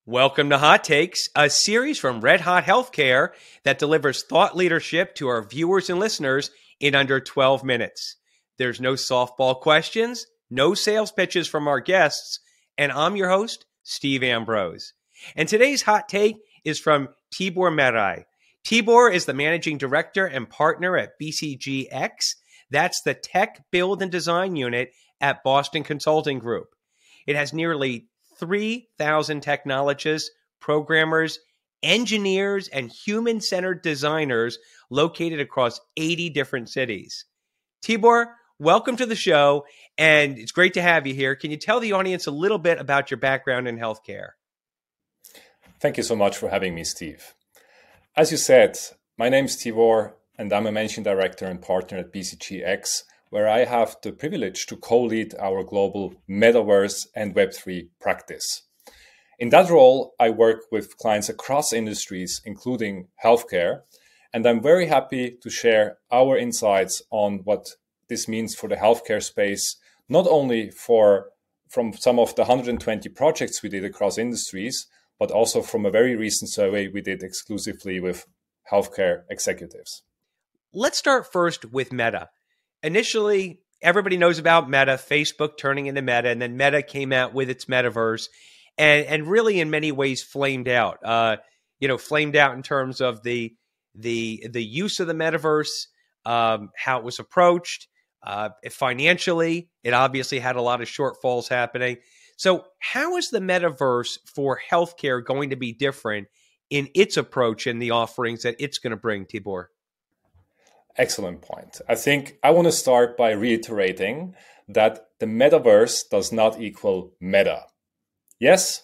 Welcome to Hot Takes, a series from Red Hot Healthcare that delivers thought leadership to our viewers and listeners in under 12 minutes. There's no softball questions, no sales pitches from our guests, and I'm your host, Steve Ambrose. And today's hot take is from Tibor Merey. Tibor is the managing director and partner at BCG. That's the tech build and design unit at Boston Consulting Group. It has nearly 3,000 technologists, programmers, engineers, and human-centered designers located across 80 different cities. Tibor, welcome to the show, and it's great to have you here. Can you tell the audience a little bit about your background in healthcare? Thank you so much for having me, Steve. As you said, my name is Tibor, and I'm a managing director and partner at BCG, where I have the privilege to co-lead our global Metaverse and Web3 practice. In that role, I work with clients across industries, including healthcare, and I'm very happy to share our insights on what this means for the healthcare space, not only from some of the 120 projects we did across industries, but also from a very recent survey we did exclusively with healthcare executives. Let's start first with Meta. Initially, everybody knows about Meta, Facebook turning into Meta, and then Meta came out with its Metaverse and really in many ways flamed out. Flamed out in terms of the use of the Metaverse, how it was approached. Financially, it obviously had a lot of shortfalls happening. So how is the Metaverse for healthcare going to be different in its approach and the offerings that it's going to bring, Tibor? Excellent point. I think I want to start by reiterating that the metaverse does not equal meta. Yes,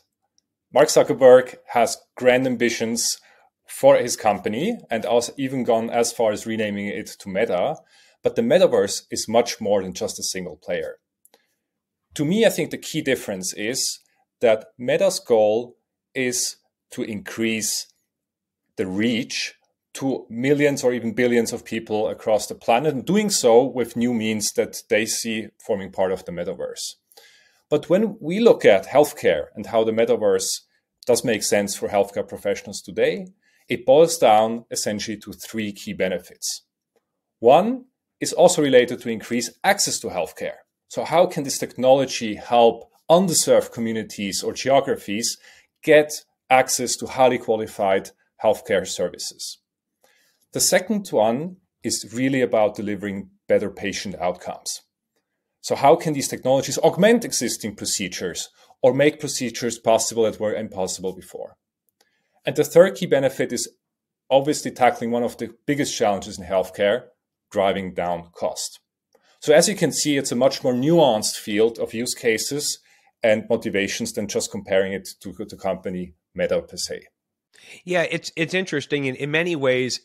Mark Zuckerberg has grand ambitions for his company and also even gone as far as renaming it to Meta, but the metaverse is much more than just a single player. To me, I think the key difference is that Meta's goal is to increase the reach to millions or even billions of people across the planet, and doing so with new means that they see forming part of the metaverse. But when we look at healthcare and how the metaverse does make sense for healthcare professionals today, it boils down essentially to three key benefits. One is also related to increased access to healthcare. So how can this technology help underserved communities or geographies get access to highly qualified healthcare services? The second one is really about delivering better patient outcomes. So how can these technologies augment existing procedures or make procedures possible that were impossible before? And the third key benefit is obviously tackling one of the biggest challenges in healthcare, driving down cost. So as you can see, it's a much more nuanced field of use cases and motivations than just comparing it to the company Meta per se. Yeah, it's interesting. In many ways,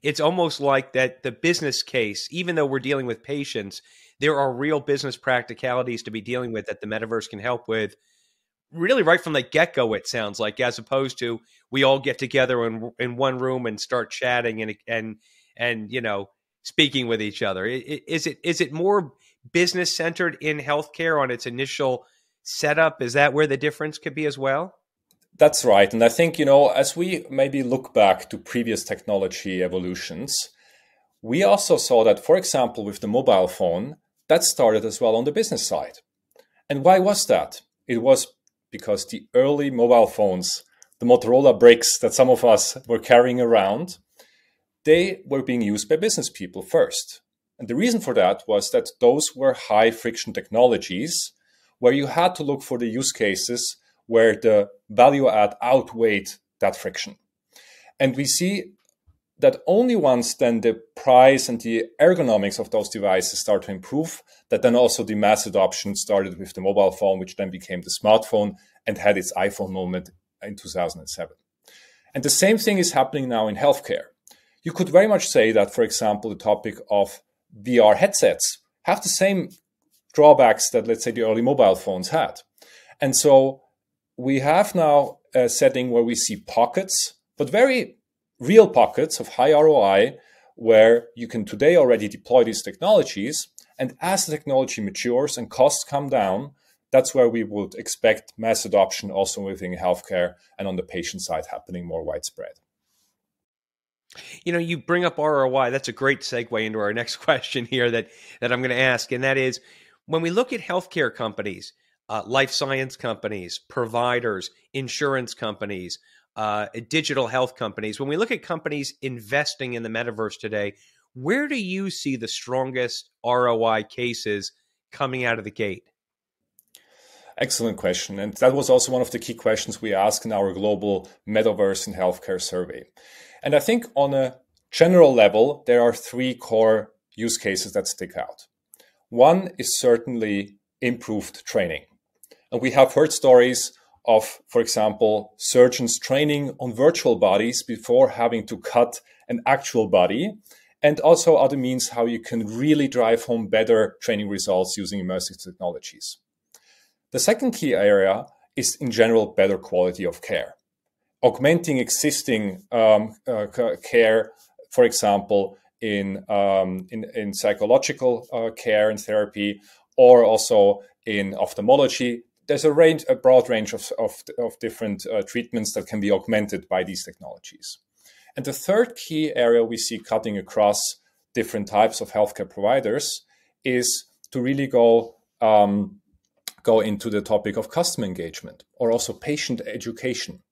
it's almost like that the business case, even though we're dealing with patients, there are real business practicalities to be dealing with that the metaverse can help with really right from the get-go, it sounds like, as opposed to we all get together in one room and start chatting and speaking with each other. Is it more business-centered in healthcare on its initial setup? Is that where the difference could be as well? That's right. And I think, as we maybe look back to previous technology evolutions, we also saw that, for example, with the mobile phone, that started as well on the business side. And why was that? It was because the early mobile phones, the Motorola bricks that some of us were carrying around, they were being used by business people first. And the reason for that was that those were high friction technologies where you had to look for the use cases where the value add outweighed that friction. And we see that only once then the price and the ergonomics of those devices start to improve, that then also the mass adoption started with the mobile phone, which then became the smartphone and had its iPhone moment in 2007. And the same thing is happening now in healthcare. You could very much say that, for example, the topic of VR headsets have the same drawbacks that, let's say, the early mobile phones had. And so we have now a setting where we see pockets, but very real pockets of high ROI, where you can today already deploy these technologies. And as the technology matures and costs come down, that's where we would expect mass adoption also within healthcare and on the patient side happening more widespread. You know, you bring up ROI. That's a great segue into our next question here that I'm going to ask. And that is, when we look at healthcare companies, life science companies, providers, insurance companies, digital health companies, when we look at companies investing in the metaverse today, where do you see the strongest ROI cases coming out of the gate? Excellent question. And that was also one of the key questions we asked in our global Metaverse in Healthcare survey. And I think on a general level, there are three core use cases that stick out. One is certainly improved training. And we have heard stories of, for example, surgeons training on virtual bodies before having to cut an actual body, and also other means how you can really drive home better training results using immersive technologies. The second key area is, in general, better quality of care. Augmenting existing care, for example, in psychological care and therapy, or also in ophthalmology. There's a broad range of different treatments that can be augmented by these technologies. And the third key area we see cutting across different types of healthcare providers is to really go into the topic of customer engagement or also patient education.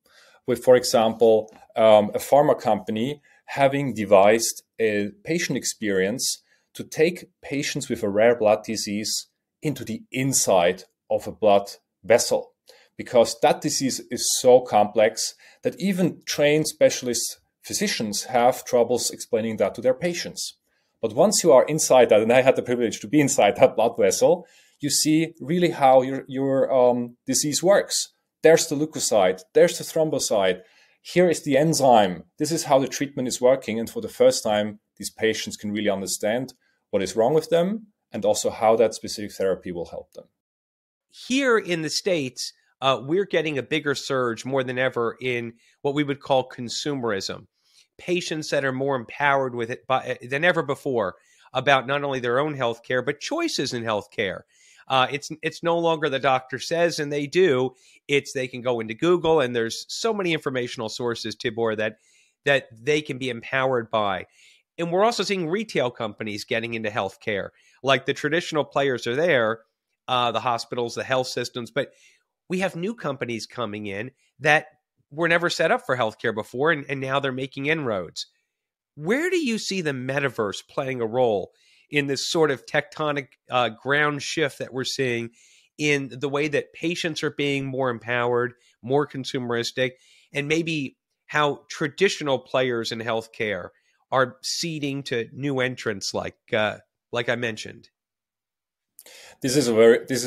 With, for example, a pharma company having devised a patient experience to take patients with a rare blood disease into the inside of a blood vessel, because that disease is so complex that even trained specialist physicians have troubles explaining that to their patients. But once you are inside that, and I had the privilege to be inside that blood vessel, you see really how your disease works. There's the leukocyte, there's the thrombocyte, here is the enzyme. This is how the treatment is working. And for the first time, these patients can really understand what is wrong with them and also how that specific therapy will help them. Here in the States, we're getting a bigger surge more than ever in what we would call consumerism. Patients that are more empowered with it than ever before about not only their own healthcare, but choices in healthcare. It's no longer the doctor says and they do. It's they can go into Google, and there's so many informational sources, Tibor, that they can be empowered by. And we're also seeing retail companies getting into healthcare. Like the traditional players are there, the hospitals, the health systems, but we have new companies coming in that were never set up for healthcare before, and now they're making inroads. Where do you see the metaverse playing a role in this sort of tectonic ground shift that we're seeing in the way that patients are being more empowered, more consumeristic, and maybe how traditional players in healthcare are ceding to new entrants like I mentioned? This is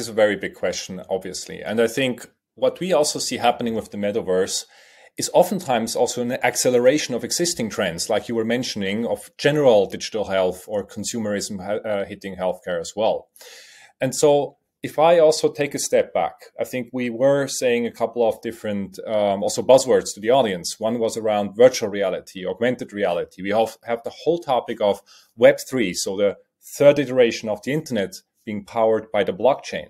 a very big question, obviously. And I think what we also see happening with the metaverse is oftentimes also an acceleration of existing trends, like you were mentioning, of general digital health or consumerism hitting healthcare as well. And so if I also take a step back, I think we were saying a couple of different also buzzwords to the audience. One was around virtual reality, augmented reality. We have the whole topic of Web3, so the third iteration of the internet being powered by the blockchain.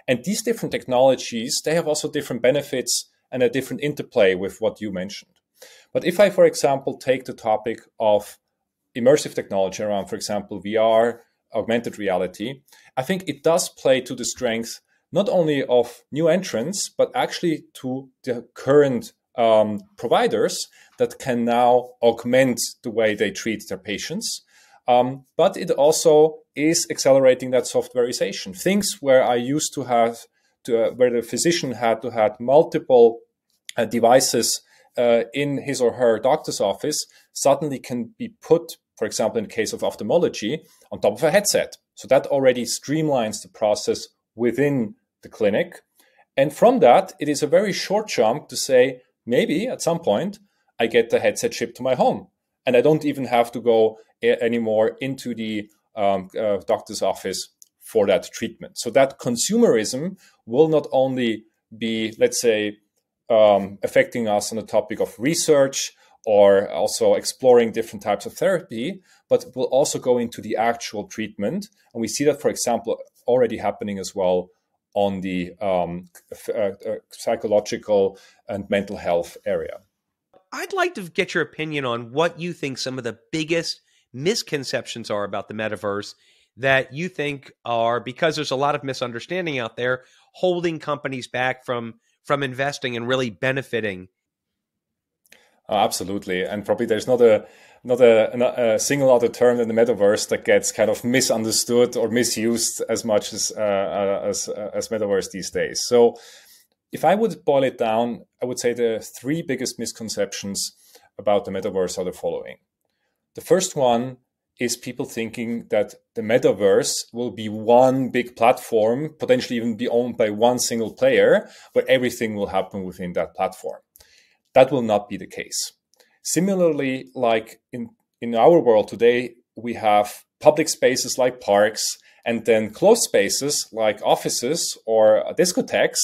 And these different technologies, they have also different benefits and a different interplay with what you mentioned. But if I, for example, take the topic of immersive technology around, for example, VR, augmented reality, I think it does play to the strength not only of new entrants, but actually to the current providers that can now augment the way they treat their patients. But it also is accelerating that softwareization. Things where I used to have where the physician had to have multiple devices in his or her doctor's office suddenly can be put, for example, in the case of ophthalmology, on top of a headset. So that already streamlines the process within the clinic. And from that, it is a very short jump to say, maybe at some point, I get the headset shipped to my home. And I don't even have to go anymore into the doctor's office for that treatment. So that consumerism will not only be, let's say, affecting us on the topic of research or also exploring different types of therapy, but will also go into the actual treatment. And we see that, for example, already happening as well on the psychological and mental health area. I'd like to get your opinion on what you think some of the biggest misconceptions are about the metaverse that you think are, because there's a lot of misunderstanding out there, holding companies back from investing and really benefiting. Absolutely, and probably there's not a single other term in the metaverse that gets kind of misunderstood or misused as much as metaverse these days. So, if I would boil it down, I would say the three biggest misconceptions about the metaverse are the following. The first one is people thinking that the metaverse will be one big platform, potentially even be owned by one single player, where everything will happen within that platform. That will not be the case. Similarly, like in our world today, we have public spaces like parks and then closed spaces like offices or discotheques.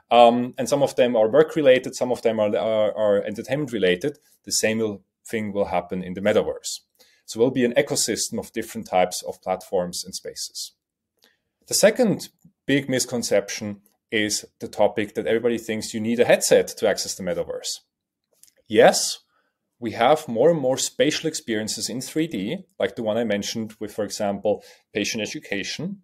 And some of them are work-related, some of them are entertainment-related. The same thing will happen in the metaverse. So it will be an ecosystem of different types of platforms and spaces. The second big misconception is the topic that everybody thinks you need a headset to access the metaverse. Yes, we have more and more spatial experiences in 3D, like the one I mentioned with, for example, patient education.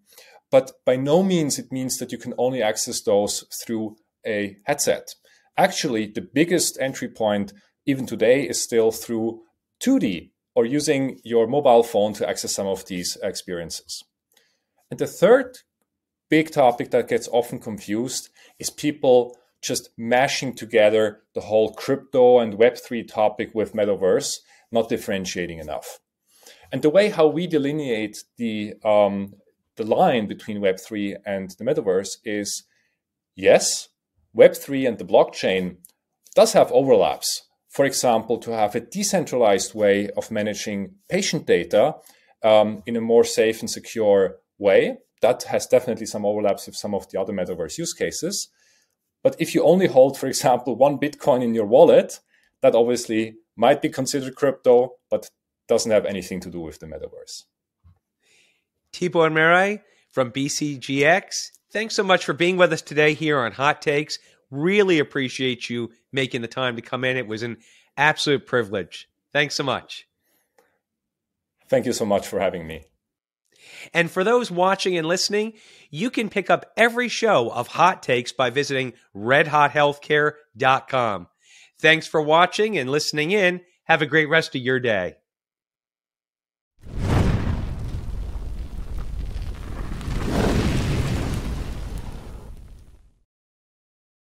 But by no means it means that you can only access those through a headset. Actually, the biggest entry point even today is still through 2D or using your mobile phone to access some of these experiences. And the third big topic that gets often confused is people just mashing together the whole crypto and Web3 topic with metaverse, not differentiating enough. And the way how we delineate the line between Web3 and the metaverse is, yes, Web3 and the blockchain does have overlaps. For example, to have a decentralized way of managing patient data in a more safe and secure way. That has definitely some overlaps with some of the other metaverse use cases. But if you only hold, for example, one Bitcoin in your wallet, that obviously might be considered crypto, but doesn't have anything to do with the metaverse. Tibor Merey from BCGX, thanks so much for being with us today here on Hot Takes. Really appreciate you making the time to come in. It was an absolute privilege. Thanks so much. Thank you so much for having me. And for those watching and listening, you can pick up every show of Hot Takes by visiting redhothealthcare.com. Thanks for watching and listening in. Have a great rest of your day.